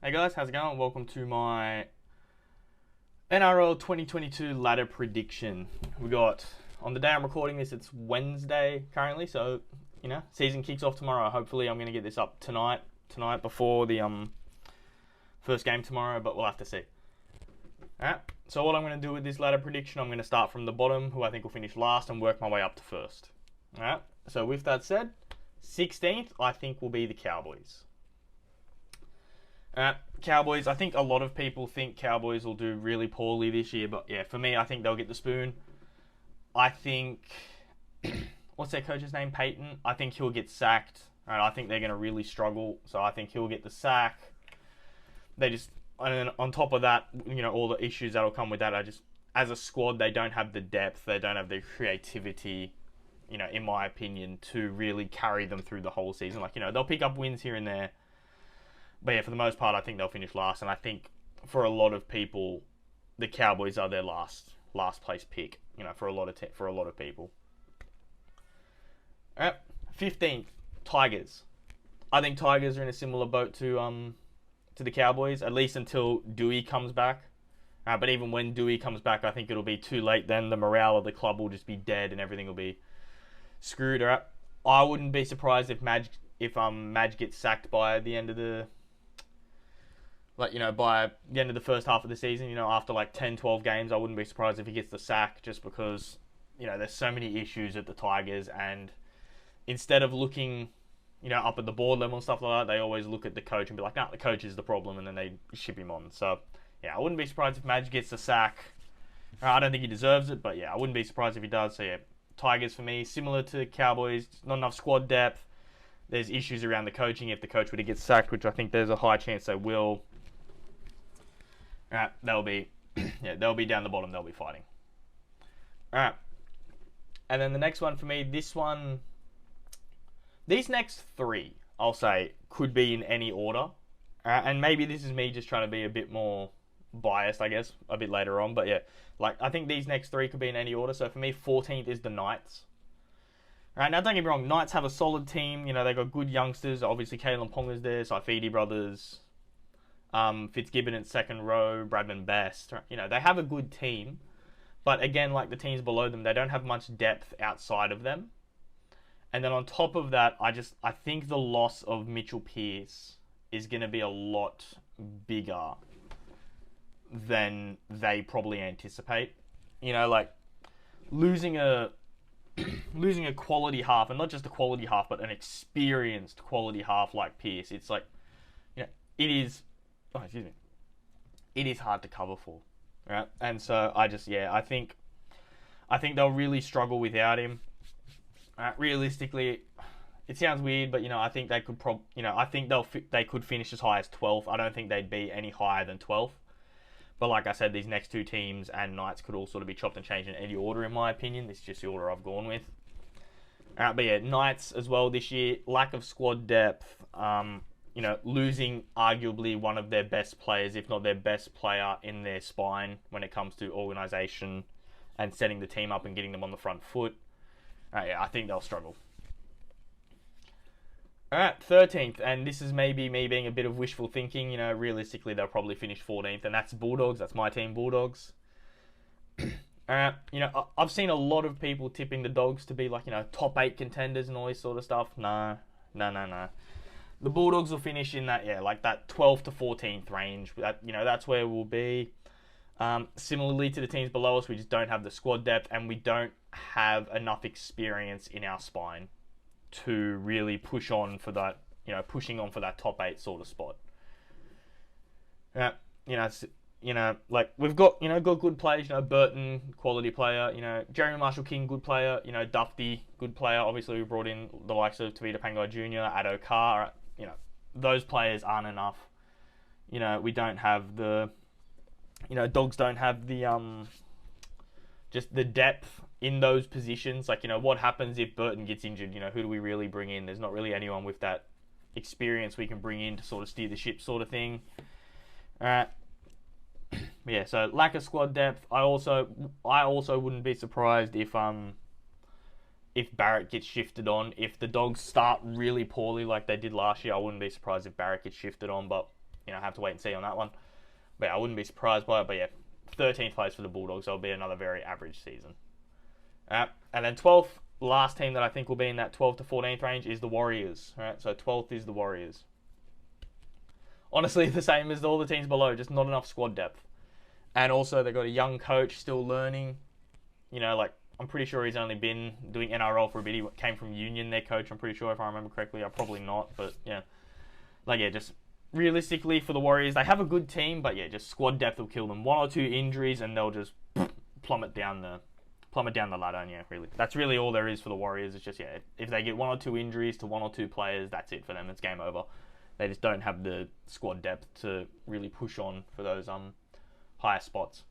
Hey guys, how's it going? Welcome to my NRL 2022 ladder prediction. We got, on the day I'm recording this, it's Wednesday currently, so, season kicks off tomorrow. Hopefully I'm going to get this up tonight before the first game tomorrow, but we'll have to see. Alright, so what I'm going to do with this ladder prediction, I'm going to start from the bottom, who I think will finish last, and work my way up to first. Alright, so with that said, 16th I think will be the Cowboys. Cowboys, I think a lot of people think Cowboys will do really poorly this year, but yeah, for me, I think they'll get the spoon. I think, what's their coach's name, Peyton? I think he'll get sacked. Right, I think they're going to really struggle, so I think he'll get the sack. And then on top of that, all the issues that'll come with that are just, as a squad, they don't have the depth, they don't have the creativity, in my opinion, to really carry them through the whole season. They'll pick up wins here and there. But yeah, for the most part, I think they'll finish last, and I think for a lot of people, the Cowboys are their last place pick. For a lot of people. All right, 15th, Tigers. I think Tigers are in a similar boat to the Cowboys, at least until Dewey comes back. But even when Dewey comes back, I think it'll be too late. Then the morale of the club will just be dead, and everything will be screwed. All right, I wouldn't be surprised if Madge gets sacked by the end of the. By the end of the first half of the season, after 10, 12 games, I wouldn't be surprised if he gets the sack, just because, there's so many issues at the Tigers, and instead of looking, up at the board level and stuff like that, they always look at the coach and be like, nah, the coach is the problem, and then they ship him on. So, yeah, I wouldn't be surprised if Madge gets the sack. I don't think he deserves it, but yeah, I wouldn't be surprised if he does. So, yeah, Tigers for me, similar to Cowboys, not enough squad depth. There's issues around the coaching if the coach were to get sacked, which I think there's a high chance they will. Alright, they'll be down the bottom, they'll be fighting. Alright. And then the next one for me, these next three, I'll say, could be in any order. And maybe this is me just trying to be a bit more biased, I guess, a bit later on. But yeah, I think these next three could be in any order. So for me, 14th is the Knights. Alright, now don't get me wrong, Knights have a solid team. They got good youngsters. Obviously, Kalen Ponga's there, Saifidi brothers. Fitzgibbon in second row, Bradman Best. They have a good team, but again, like the teams below them, they don't have much depth outside of them. And then on top of that, I think the loss of Mitchell Pearce is going to be a lot bigger than they probably anticipate. Losing a quality half, and not just a quality half, but an experienced quality half like Pearce. It's it is. Oh, excuse me. It is hard to cover for, right? And so I think they'll really struggle without him. Realistically, it sounds weird, but I think they could I think they could finish as high as 12th. I don't think they'd be any higher than 12th. But like I said, these next two teams and Knights could all sort of be chopped and changed in any order, in my opinion. This is just the order I've gone with. But yeah, Knights as well this year, lack of squad depth. Losing arguably one of their best players, if not their best player in their spine when it comes to organisation and setting the team up and getting them on the front foot. Yeah, I think they'll struggle. Alright, 13th, and this is maybe me being a bit of wishful thinking. Realistically, they'll probably finish 14th, and that's Bulldogs. That's my team, Bulldogs. I've seen a lot of people tipping the Dogs to be top 8 contenders and all this sort of stuff. No. The Bulldogs will finish in that, that 12th to 14th range. That's where we'll be. Similarly to the teams below us, we just don't have the squad depth, and we don't have enough experience in our spine to really pushing on for that top 8 sort of spot. We've got, got good players, Burton, quality player, Jeremy Marshall-King, good player, Dufty, good player. Obviously, we brought in the likes of Tavita Pangai Jr., Addo Carr, those players aren't enough. We don't have the, Dogs don't have the, just the depth in those positions. What happens if Burton gets injured? Who do we really bring in? There's not really anyone with that experience we can bring in to sort of steer the ship sort of thing. Yeah, so lack of squad depth. I also wouldn't be surprised if Barrett gets shifted on. If the Dogs start really poorly like they did last year, I wouldn't be surprised if Barrett gets shifted on. But have to wait and see on that one. But yeah, I wouldn't be surprised by it. But yeah, 13th place for the Bulldogs. That'll be another very average season. And then 12th, last team that I think will be in that 12th to 14th range is the Warriors. Right, so 12th is the Warriors. Honestly, the same as all the teams below, just not enough squad depth. And also, they've got a young coach still learning. I'm pretty sure he's only been doing NRL for a bit. He came from Union, their coach, I'm pretty sure, if I remember correctly. Probably not, but yeah. Just realistically for the Warriors, they have a good team, but yeah, just squad depth will kill them. 1 or 2 injuries, and they'll just plummet down the ladder. And yeah, really, that's really all there is for the Warriors. It's just, yeah, if they get 1 or 2 injuries to 1 or 2 players, that's it for them. It's game over. They just don't have the squad depth to really push on for those higher spots.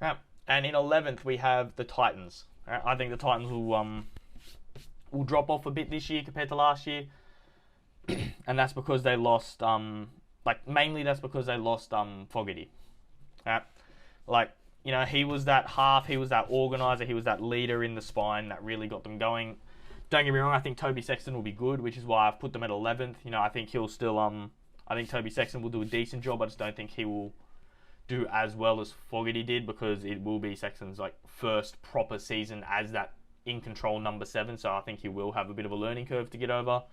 Right. And in 11th, we have the Titans. Right. I think the Titans will drop off a bit this year compared to last year. And that's because they lost, mainly that's because they lost Fogarty. Right. He was that half, he was that organizer, he was that leader in the spine that really got them going. Don't get me wrong, I think Toby Sexton will be good, which is why I've put them at 11th. I think he'll still, I think Toby Sexton will do a decent job. I just don't think he will do as well as Fogarty did, because it will be Sexton's first proper season as that in control number 7. So I think he will have a bit of a learning curve to get over.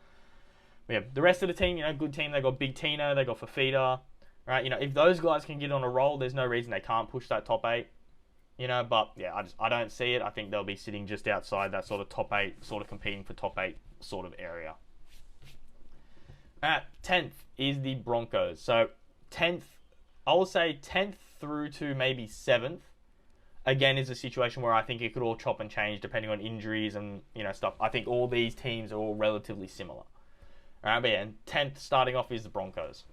But yeah, the rest of the team, good team. They got Big Tino, they got Fafita, right? If those guys can get on a roll, there's no reason they can't push that top 8. But yeah, I don't see it. I think they'll be sitting just outside that sort of top 8, sort of competing for top 8 sort of area. At 10th is the Broncos. So 10th, I will say 10th through to maybe 7th, again, is a situation where I think it could all chop and change depending on injuries and stuff. I think all these teams are all relatively similar. All right, but yeah, and 10th starting off is the Broncos.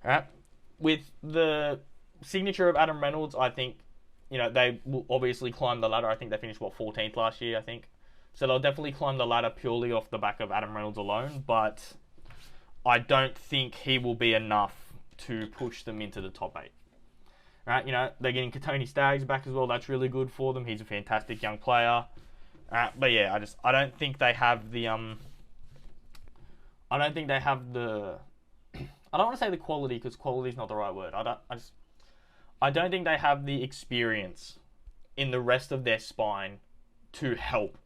All right, with the signature of Adam Reynolds, I think they will obviously climb the ladder. I think they finished 14th last year, I think. So they'll definitely climb the ladder purely off the back of Adam Reynolds alone, but I don't think he will be enough to push them into the top 8. Right, they're getting Katoni Staggs back as well. That's really good for them. He's a fantastic young player. But yeah, I don't think they have the I don't think they have the I don't want to say the quality, because quality is not the right word. I don't think they have the experience in the rest of their spine to help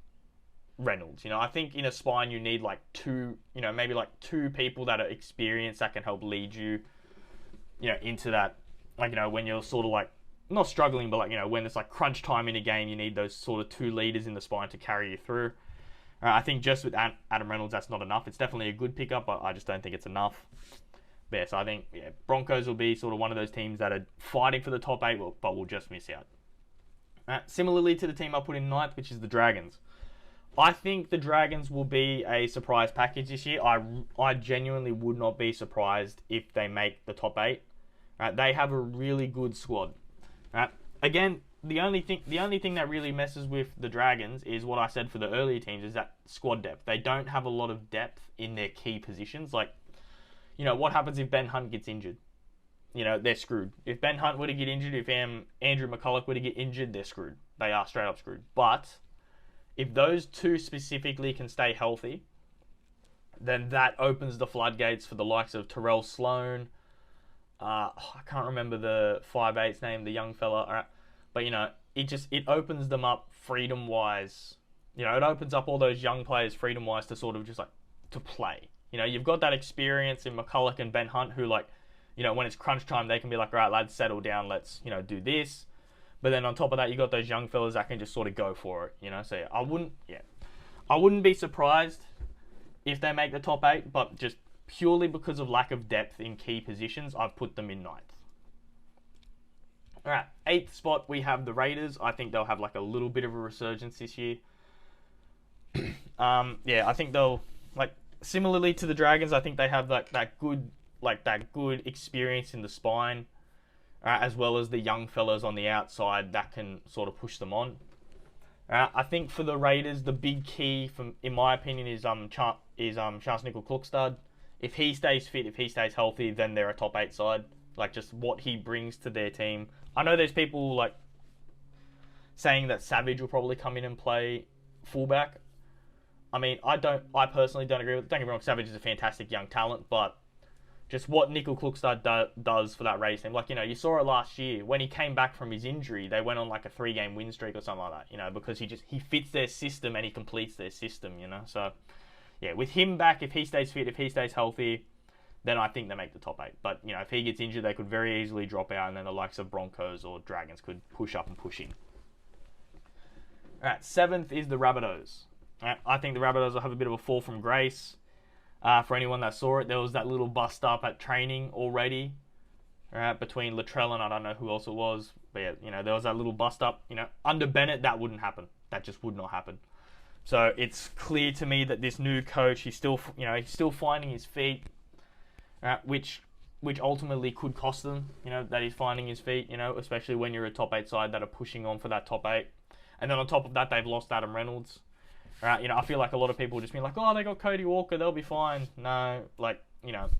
Reynolds. I think in a spine you need maybe 2 people that are experienced that can help lead you, into that, when you're sort of not struggling, but when it's crunch time in a game, you need those sort of 2 leaders in the spine to carry you through. I think just with Adam Reynolds, that's not enough. It's definitely a good pickup, but I just don't think it's enough. But yeah, so I think Broncos will be sort of one of those teams that are fighting for the top 8, but will just miss out. Similarly to the team I put in 9th, which is the Dragons. I think the Dragons will be a surprise package this year. I genuinely would not be surprised if they make the top 8. Right? They have a really good squad. Right? Again, the only thing that really messes with the Dragons is what I said for the earlier teams, is that squad depth. They don't have a lot of depth in their key positions. What happens if Ben Hunt gets injured? They're screwed. If Ben Hunt were to get injured, if Andrew McCulloch were to get injured, they're screwed. They are straight up screwed. But if those 2 specifically can stay healthy, then that opens the floodgates for the likes of Terrell Sloan. I can't remember the 5'8's name, the young fella. But, it opens them up freedom-wise. It opens up all those young players freedom-wise to sort of just, to play. You've got that experience in McCulloch and Ben Hunt who, when it's crunch time, they can be like, all right, lads, settle down. Let's, do this. But then on top of that, you got those young fellas that can just sort of go for it, So yeah, I wouldn't be surprised if they make the top 8, but just purely because of lack of depth in key positions, I've put them in 9th. All right, 8th spot, we have the Raiders. I think they'll have a little bit of a resurgence this year. Yeah, I think they'll similarly to the Dragons. I think they have that good experience in the spine, as well as the young fellas on the outside that can sort of push them on. I think for the Raiders, the big key, in my opinion, is Chance Nickel-Klokstad. If he stays fit, if he stays healthy, then they're a top 8 side. Just what he brings to their team. I know there's people saying that Savage will probably come in and play fullback. I mean, I personally don't agree with it. Don't get me wrong, Savage is a fantastic young talent, but just what Nickel Klukstad does for that race team. Like, you saw it last year when he came back from his injury. They went on like a 3-game win streak or something like that. Because he fits their system and he completes their system. So yeah, with him back, if he stays fit, if he stays healthy, then I think they make the top 8. But if he gets injured, they could very easily drop out, and then the likes of Broncos or Dragons could push up and push in. All right, 7th is the Rabbitohs. I think the Rabbitohs will have a bit of a fall from grace. For anyone that saw it, there was that little bust up at training already, between Latrell and I don't know who else it was. But yeah, there was that little bust up. Under Bennett, that wouldn't happen. That just would not happen. So it's clear to me that this new coach, he's still finding his feet, which ultimately could cost them. That he's finding his feet. Especially when you're a top 8 side that are pushing on for that top 8. And then on top of that, they've lost Adam Reynolds. I feel like a lot of people just be like, oh, they got Cody Walker, they'll be fine. No, don't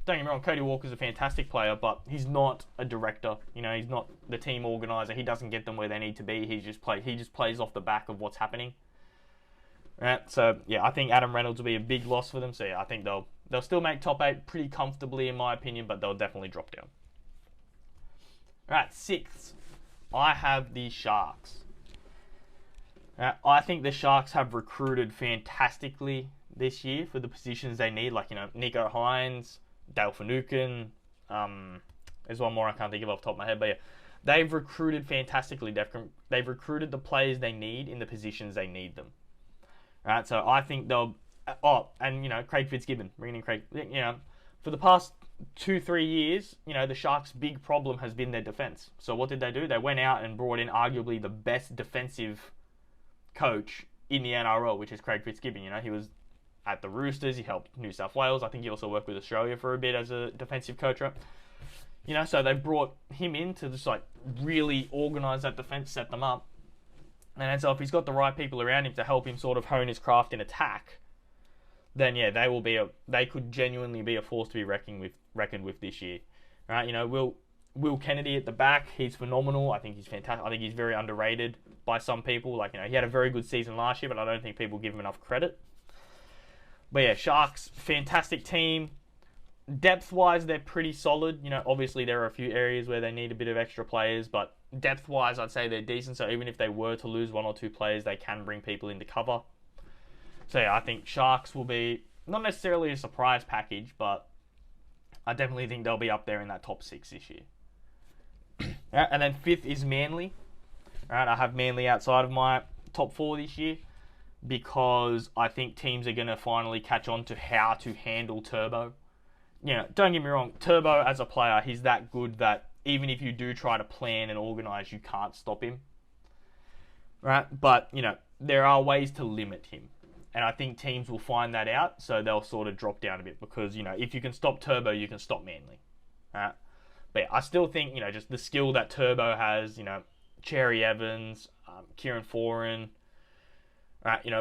get me wrong, Cody Walker's a fantastic player, but he's not a director. He's not the team organizer. He doesn't get them where they need to be. He just plays off the back of what's happening. So yeah, I think Adam Reynolds will be a big loss for them. So yeah, I think they'll still make top 8 pretty comfortably in my opinion, but they'll definitely drop down. All right, 6th, I have the Sharks. I think the Sharks have recruited fantastically this year for the positions they need. Like, Nico Hines, Dale Finucane. There's one more I can't think of off the top of my head. But yeah, they've recruited fantastically. They've recruited the players they need in the positions they need them. Right, so I think they'll... Craig Fitzgibbon. Bringing in Craig... for the past 2-3 years, the Sharks' big problem has been their defense. So what did they do? They went out and brought in arguably the best defensive coach in the NRL, which is Craig Fitzgibbon. He was at the Roosters. He helped New South Wales. I think he also worked with Australia for a bit as a defensive coach, right? So they brought him in to just really organise that defence, set them up. And so if he's got the right people around him to help him sort of hone his craft in attack, then yeah, they could genuinely be a force to be reckoned with this year. Right? Will Kennedy at the back, he's phenomenal. I think he's fantastic. I think he's very underrated by some people. He had a very good season last year, but I don't think people give him enough credit. But yeah, Sharks, fantastic team. Depth-wise, they're pretty solid. Obviously there are a few areas where they need a bit of extra players, but depth-wise, I'd say they're decent. So even if they were to lose 1 or 2 players, they can bring people into cover. So yeah, I think Sharks will be not necessarily a surprise package, but I definitely think they'll be up there in that top 6 this year. And then 5th is Manly. Right, I have Manly outside of my top 4 this year because I think teams are going to finally catch on to how to handle Turbo. Don't get me wrong, Turbo as a player, he's that good that even if you do try to plan and organise, you can't stop him. Right? But, there are ways to limit him. And I think teams will find that out, so they'll sort of drop down a bit because, if you can stop Turbo, you can stop Manly. Right? But yeah, I still think, just the skill that Turbo has, Cherry Evans, Kieran Foran,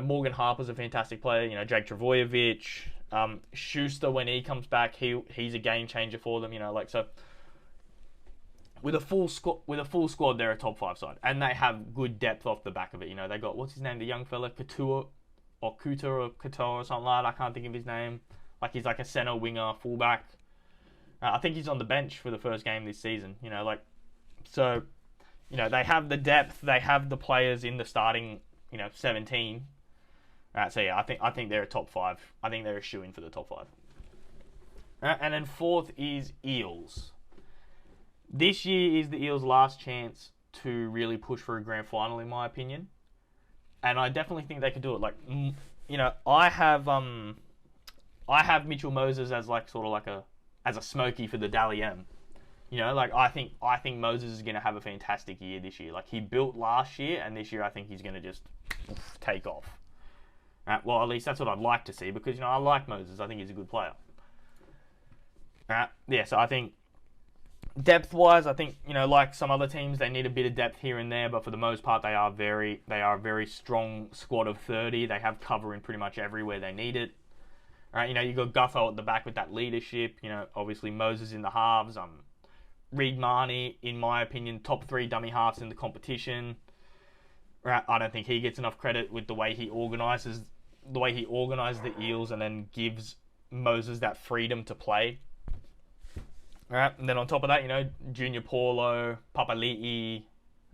Morgan Harper's a fantastic player, Jake Travojevic, Schuster when he comes back, he's a game changer for them, so with a full squad, they're a top 5 side, and they have good depth off the back of it. They got, what's his name, the young fella, Couture or something like that. I can't think of his name. He's like a center winger, fullback. I think he's on the bench for the first game this season. So they have the depth, they have the players in the starting, 17. So yeah, I think they're a top 5. I think they're a shoo-in for the top 5. And then 4th is Eels. This year is the Eels' last chance to really push for a grand final, in my opinion. And I definitely think they could do it. I have Mitchell Moses as as a smoky for the Dally M. I think Moses is going to have a fantastic year this year. He built last year, and this year I think he's going to just take off. Well, at least that's what I'd like to see because, I like Moses. I think he's a good player. Yeah, so I think depth-wise, I think, like some other teams, they need a bit of depth here and there, but for the most part, they are a very strong squad of 30. They have cover in pretty much everywhere they need it. Right, you got Gutho at the back with that leadership. Obviously Moses in the halves. Reed Marnie, in my opinion, top 3 dummy halves in the competition. Right, I don't think he gets enough credit with the way he organises the Eels, and then gives Moses that freedom to play. All right, and then on top of that, Junior Paulo, Papali'i,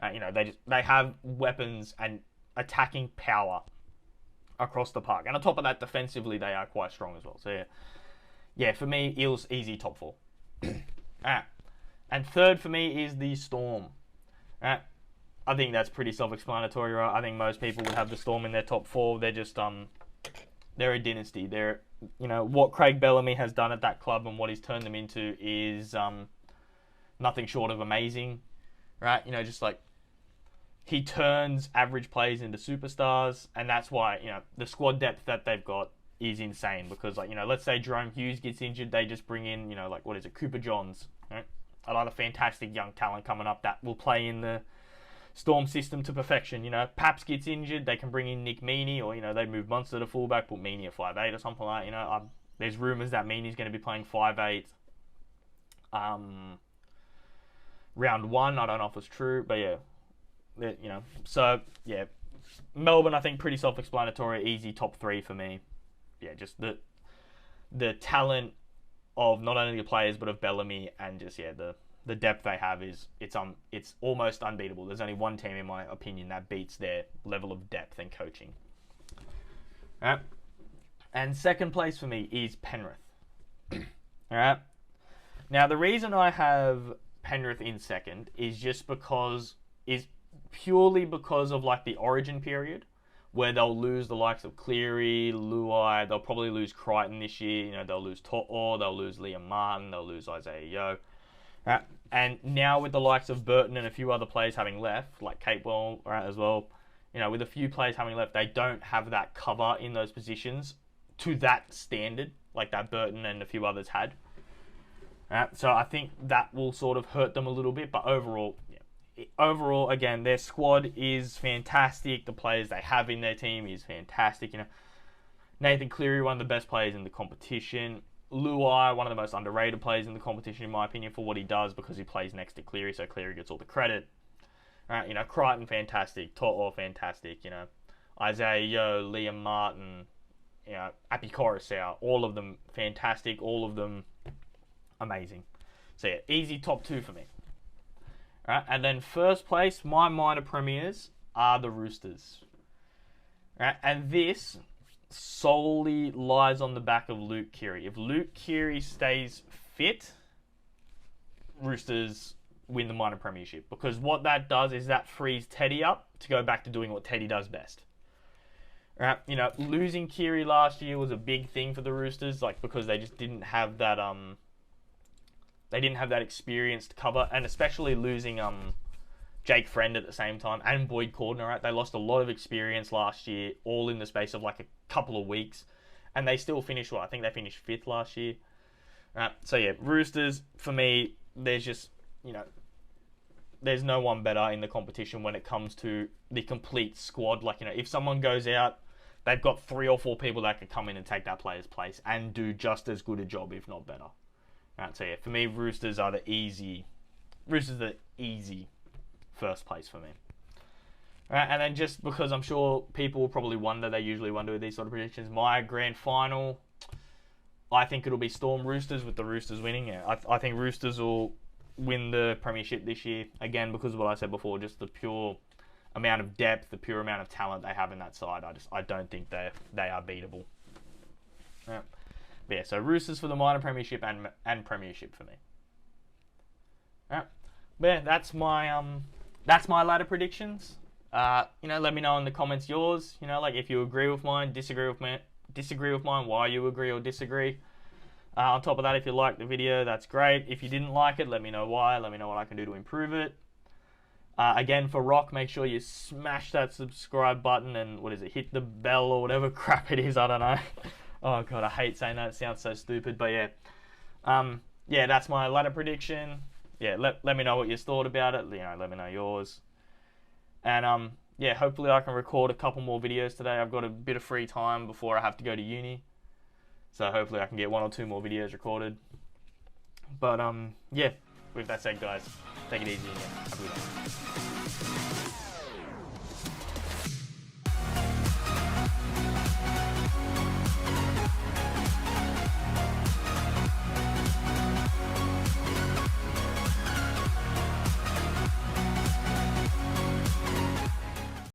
they have weapons and attacking power across the park. And on top of that, defensively, they are quite strong as well. So, yeah, for me, Eels, easy top 4. And third for me is the Storm. I think that's pretty self-explanatory, right? I think most people would have the Storm in their top 4. They're just, they're a dynasty. They're, what Craig Bellamy has done at that club and what he's turned them into is nothing short of amazing, right? Just like, he turns average players into superstars, and that's why, the squad depth that they've got is insane. Because, let's say Jerome Hughes gets injured, they just bring in, Cooper Johns, right? Another fantastic young talent coming up that will play in the Storm system to perfection. Paps gets injured, they can bring in Nick Meaney, or, they move Munster to fullback, put Meaney at 5'8" or something like that. There's rumours that Meaney's going to be playing 5'8". Round 1, I don't know if it's true, but yeah. So, yeah. Melbourne, I think, pretty self-explanatory, easy top 3 for me. Yeah, just the talent of not only the players, but of Bellamy, and just, yeah, the depth they have it's almost unbeatable. There's only one team, in my opinion, that beats their level of depth and coaching. All right. And second place for me is Penrith. All right. Now, the reason I have Penrith in second is purely because of like the origin period, where they'll lose the likes of Cleary, Luai, they'll probably lose Crichton this year, they'll lose To'o, they'll lose Liam Martin, they'll lose Isaiah Yeo. And now with the likes of Burton and a few other players having left, like Capewell, right, as well, with a few players having left, they don't have that cover in those positions to that standard, like that Burton and a few others had. So I think that will sort of hurt them a little bit, but overall, again, their squad is fantastic. The players they have in their team is fantastic. Nathan Cleary, one of the best players in the competition. Luai, one of the most underrated players in the competition, in my opinion, for what he does, because he plays next to Cleary, so Cleary gets all the credit. Crichton, fantastic. To'o, fantastic. Isaiah Yeo, Liam Martin, Api Coruscant, all of them fantastic. All of them amazing. So yeah, easy top 2 for me. Right, and then first place, my minor premiers are the Roosters. Right, and this solely lies on the back of Luke Keary. If Luke Keary stays fit, Roosters win the minor premiership. Because what that does is that frees Teddy up to go back to doing what Teddy does best. Right, losing Keary last year was a big thing for the Roosters, because they just didn't have that They didn't have that experienced cover, and especially losing Jake Friend at the same time, and Boyd Cordner, right? They lost a lot of experience last year, all in the space of like a couple of weeks, and they still finished well. I think they finished 5th last year. So yeah, Roosters, for me, there's just, there's no one better in the competition when it comes to the complete squad. If someone goes out, they've got 3 or 4 people that can come in and take that player's place and do just as good a job, if not better. So yeah, for me, Roosters are the easy first place for me. And then just because I'm sure people will probably wonder, they usually wonder with these sort of predictions, my grand final, I think it'll be Storm Roosters, with the Roosters winning. Yeah, I think Roosters will win the premiership this year, again, because of what I said before, just the pure amount of depth, the pure amount of talent they have in that side. I don't think they are beatable. Yeah. But yeah, so Roosters for the minor premiership and premiership for me. Alright. But yeah, that's my ladder predictions. Let me know in the comments yours. If you agree with mine, disagree with mine, why you agree or disagree. On top of that, if you liked the video, that's great. If you didn't like it, let me know why. Let me know what I can do to improve it. Again, for Rock, make sure you smash that subscribe button and hit the bell or whatever crap it is. I don't know. Oh god, I hate saying that. It sounds so stupid, but yeah. Yeah, that's my ladder prediction. Yeah, let me know what you thought about it. Let me know yours. And yeah, hopefully I can record a couple more videos today. I've got a bit of free time before I have to go to uni. So hopefully I can get 1 or 2 more videos recorded. But yeah, with that said, guys, take it easy again. Have a good one.